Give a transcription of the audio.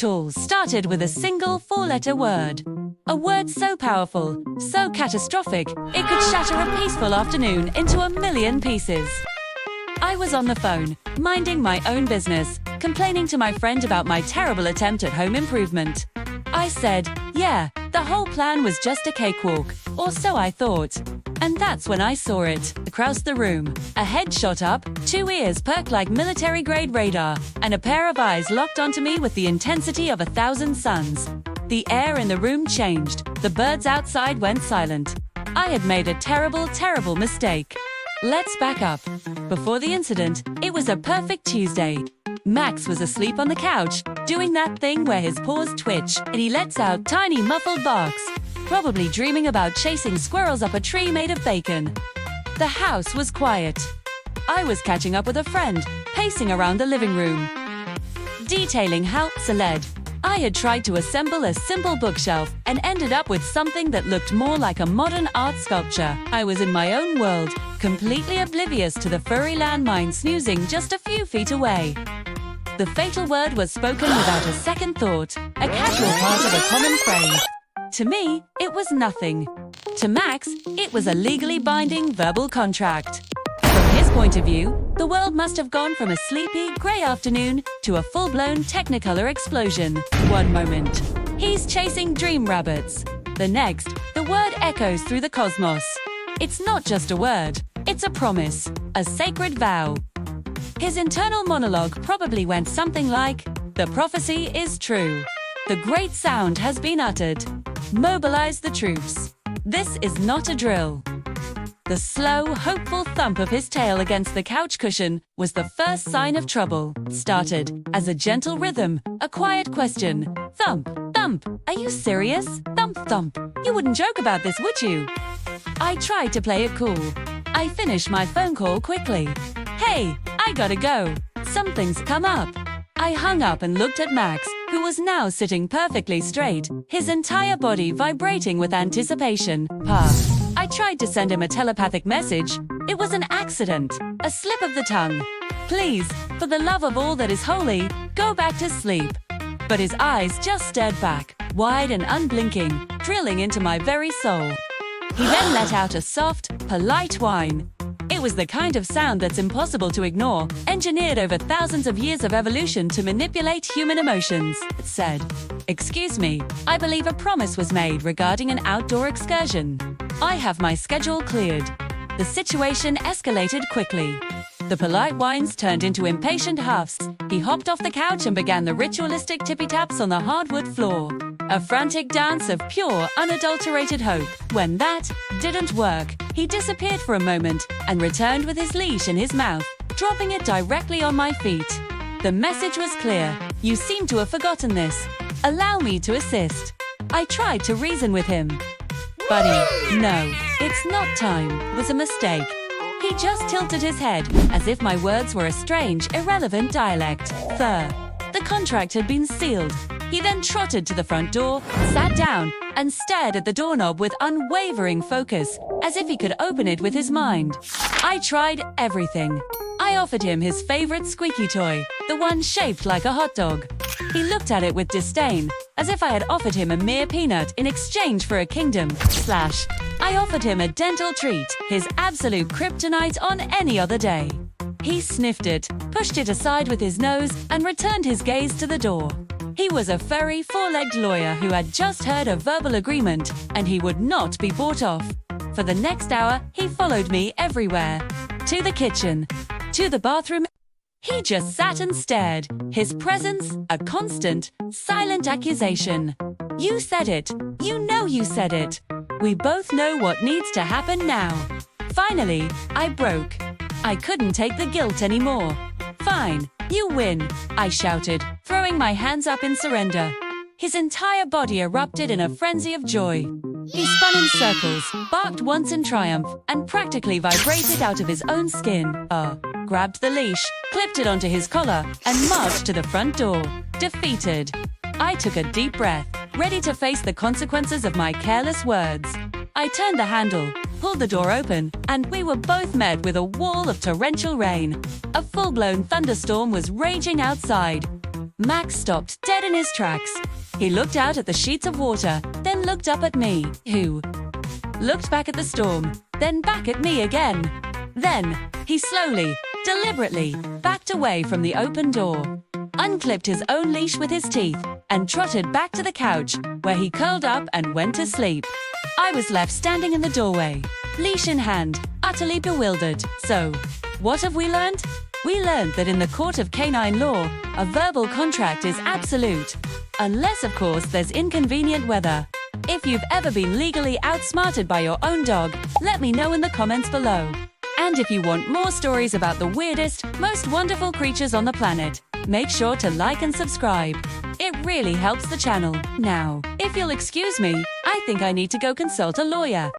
All started with a single four-letter word. A word so powerful, so catastrophic, it could shatter a peaceful afternoon into a million pieces. I was on the phone, minding my own business, complaining to my friend about my terrible attempt at home improvement. I said, yeah, the whole plan was just a cakewalk, or so I thought. And that's when I saw it, across the room. A head shot up, 2 ears perked like military-grade radar, and a pair of eyes locked onto me with the intensity of 1,000 suns. The air in the room changed. The birds outside went silent. I had made a terrible, terrible mistake. Let's back up. Before the incident, it was a perfect Tuesday. Max was asleep on the couch, doing that thing where his paws twitch and he lets out tiny muffled barks, probably dreaming about chasing squirrels up a tree made of bacon. The house was quiet. I was catching up with a friend, pacing around the living room, detailing how, I had tried to assemble a simple bookshelf and ended up with something that looked more like a modern art sculpture. I was in my own world, completely oblivious to the furry landmine snoozing just a few feet away. The fatal word was spoken without a second thought, a casual part of a common phrase. To me, it was nothing. To Max, it was a legally binding verbal contract. From his point of view, the world must have gone from a sleepy, grey afternoon to a full-blown Technicolor explosion. One moment, he's chasing dream rabbits. The next, the word echoes through the cosmos. It's not just a word, it's a promise, a sacred vow. His internal monologue probably went something like, "The prophecy is true. The great sound has been uttered. Mobilize the troops. This is not a drill." The slow, hopeful thump of his tail against the couch cushion was the first sign of trouble. Started as a gentle rhythm, a quiet question. Thump, thump. Are you serious? Thump, thump. You wouldn't joke about this, would you? I tried to play it cool. I finished my phone call quickly. Hey, I gotta go. Something's come up. I hung up and looked at Max, who was now sitting perfectly straight, his entire body vibrating with anticipation. I tried to send him a telepathic message. It was an accident, a slip of the tongue. Please, for the love of all that is holy, go back to sleep. But his eyes just stared back, wide and unblinking, drilling into my very soul. He then let out a soft, polite whine. It was the kind of sound that's impossible to ignore, engineered over thousands of years of evolution to manipulate human emotions. It said, "Excuse me, I believe a promise was made regarding an outdoor excursion. I have my schedule cleared." The situation escalated quickly. The polite whines turned into impatient huffs. He hopped off the couch and began the ritualistic tippy-taps on the hardwood floor. A frantic dance of pure, unadulterated hope. When that didn't work, he disappeared for a moment and returned with his leash in his mouth, dropping it directly on my feet. The message was clear. "You seem to have forgotten this. Allow me to assist." I tried to reason with him. "Buddy, no, it's not time," was a mistake. He just tilted his head, as if my words were a strange, irrelevant dialect. The contract had been sealed. He then trotted to the front door, sat down, and stared at the doorknob with unwavering focus, as if he could open it with his mind. I tried everything. I offered him his favorite squeaky toy, the one shaped like a hot dog. He looked at it with disdain, as if I had offered him a mere peanut in exchange for a kingdom. I offered him a dental treat, his absolute kryptonite on any other day. He sniffed it, pushed it aside with his nose, and returned his gaze to the door. He was a furry, four-legged lawyer who had just heard a verbal agreement, and he would not be bought off. For the next hour, he followed me everywhere. To the kitchen, to the bathroom. He just sat and stared, his presence a constant, silent accusation. "You said it. You know you said it. We both know what needs to happen now." Finally, I broke. I couldn't take the guilt anymore. "Fine, you win," I shouted, throwing my hands up in surrender. His entire body erupted in a frenzy of joy. He spun in circles, barked once in triumph, and practically vibrated out of his own skin. Grabbed the leash, clipped it onto his collar, and marched to the front door. Defeated. I took a deep breath, ready to face the consequences of my careless words. I turned the handle, pulled the door open, and we were both met with a wall of torrential rain. A full-blown thunderstorm was raging outside. Max stopped dead in his tracks. He looked out at the sheets of water, then looked up at me, who looked back at the storm, then back at me again. Then, he slowly, deliberately, backed away from the open door, unclipped his own leash with his teeth, and trotted back to the couch, where he curled up and went to sleep. I was left standing in the doorway, leash in hand, utterly bewildered. So, what have we learned? We learned that in the court of canine law, a verbal contract is absolute. Unless, of course, there's inconvenient weather. If you've ever been legally outsmarted by your own dog, let me know in the comments below. And if you want more stories about the weirdest, most wonderful creatures on the planet, make sure to like and subscribe. It really helps the channel. Now, if you'll excuse me, I think I need to go consult a lawyer.